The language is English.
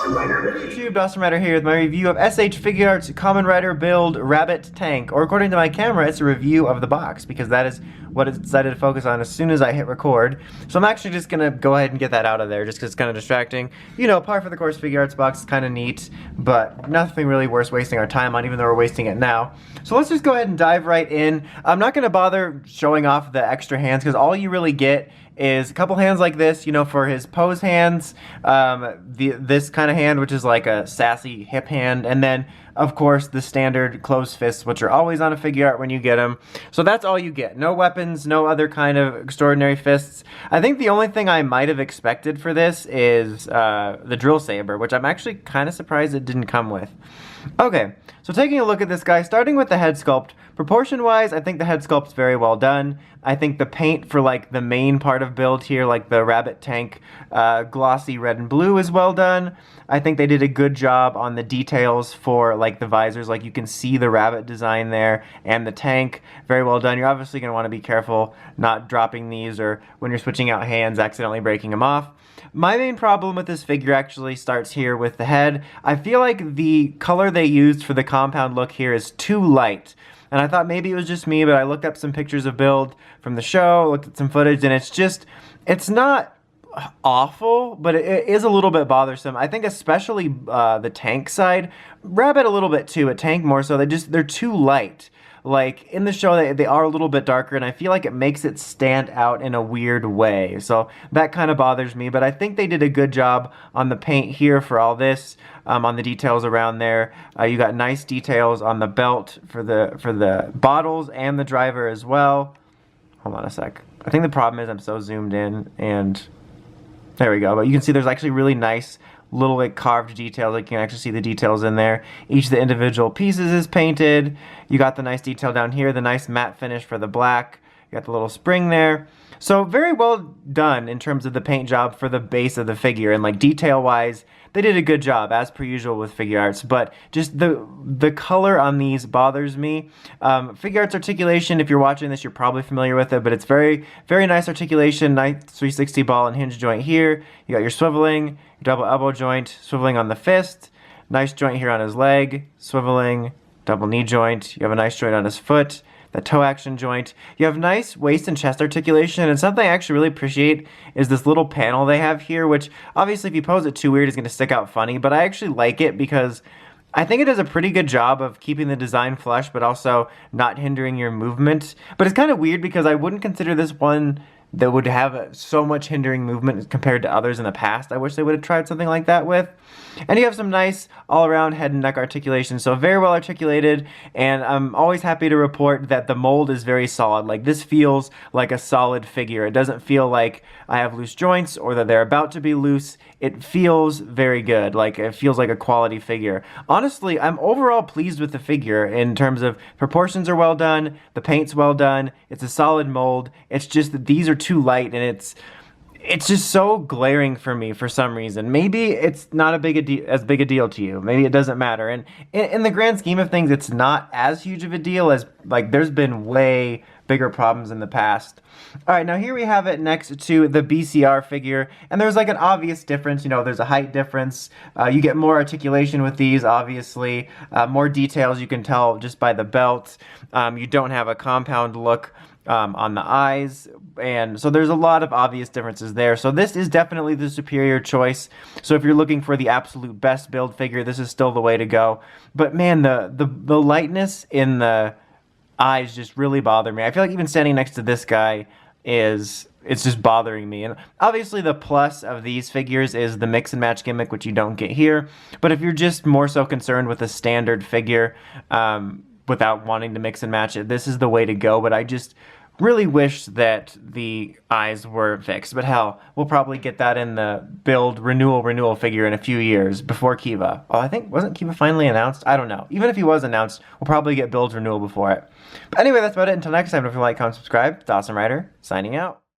YouTube, Awesome Rider here with my review of S.HFiguarts Kamen Rider Build Rabbit Tank, or according to my camera, it's a review of the box, because that is what it's decided to focus on as soon as I hit record. So I'm actually just going to go ahead and get that out of there, just because it's kind of distracting. You know, par for the course Figuarts box is kind of neat, but nothing really worth wasting our time on, even though we're wasting it now. So let's just go ahead and dive right in. I'm not going to bother showing off the extra hands, because all you really get is a couple hands like this, you know, for his pose hands, this kind of hand, which is like a sassy hip hand, and then, of course, the standard closed fists, which are always on a Figuart when you get them. So that's all you get. No weapons, no other kind of extraordinary fists. I think the only thing I might have expected for this is the drill saber, which I'm actually kind of surprised it didn't come with. Okay, so taking a look at this guy, starting with the head sculpt, proportion-wise, I think the head sculpt's very well done. I think the paint for, like, the main part of build here, like the rabbit tank, glossy red and blue is well done. I think they did a good job on the details for, like, the visors. Like, you can see the rabbit design there, and the tank, very well done. You're obviously going to want to be careful not dropping these, or when you're switching out hands, accidentally breaking them off. My main problem with this figure actually starts here with the head. I feel like the color they used for the compound look here is too light. And I thought maybe it was just me, but I looked up some pictures of Build from the show, looked at some footage, and it's not awful, but it is a little bit bothersome. I think especially the tank side, Rabbit a little bit too, a tank more so, they're too light. Like, in the show, they are a little bit darker, and I feel like it makes it stand out in a weird way. So that kind of bothers me, but I think they did a good job on the paint here for all this, on the details around there. You got nice details on the belt for the bottles and the driver as well. Hold on a sec. I think the problem is I'm so zoomed in, and there we go. But you can see there's actually really nice little, like, carved details. Like, you can actually see the details in there. Each of the individual pieces is painted. You got the nice detail down here, the nice matte finish for the black. You got the little spring there. So very well done in terms of the paint job for the base of the figure, and, like, detail-wise, they did a good job, as per usual with Figuarts, but just the color on these bothers me. Figuarts articulation, if you're watching this, you're probably familiar with it, but it's very, very nice articulation, nice 360 ball and hinge joint here. You got your swiveling, your double elbow joint, swiveling on the fist, nice joint here on his leg, swiveling, double knee joint. You have a nice joint on his foot, the toe action joint. You have nice waist and chest articulation, and something I actually really appreciate is this little panel they have here, which obviously if you pose it too weird is going to stick out funny, but I actually like it because I think it does a pretty good job of keeping the design flush but also not hindering your movement. But it's kind of weird because I wouldn't consider this one that would have so much hindering movement compared to others in the past. I wish they would have tried something like that with. And you have some nice all-around head and neck articulation, so very well articulated, and I'm always happy to report that the mold is very solid. Like, this feels like a solid figure. It doesn't feel like I have loose joints or that they're about to be loose. It feels very good. Like, it feels like a quality figure. Honestly, I'm overall pleased with the figure in terms of proportions are well done, the paint's well done, it's a solid mold. It's just that these are too light, and it's just so glaring for me for some reason. Maybe it's not as big a deal to you. Maybe it doesn't matter. And in the grand scheme of things, it's not as huge of a deal as, like, there's been way bigger problems in the past. All right, now here we have it next to the BCR figure, and there's, like, an obvious difference. You know, there's a height difference. You get more articulation with these, obviously. More details you can tell just by the belt. You don't have a compound look on the eyes, and so there's a lot of obvious differences there. So this is definitely the superior choice. So if you're looking for the absolute best build figure, this is still the way to go. But man, the lightness in the eyes just really bother me. I feel like even standing next to this guy it's just bothering me. And obviously the plus of these figures is the mix and match gimmick, which you don't get here. But if you're just more so concerned with a standard figure without wanting to mix and match it, this is the way to go. But I just really wish that the eyes were fixed, but hell, we'll probably get that in the Build renewal figure in a few years before Kiva. Oh, I think, wasn't Kiva finally announced? I don't know. Even if he was announced, we'll probably get Build renewal before it. But anyway, that's about it. Until next time, don't forget to like, comment, subscribe. It's Awesome Rider, signing out.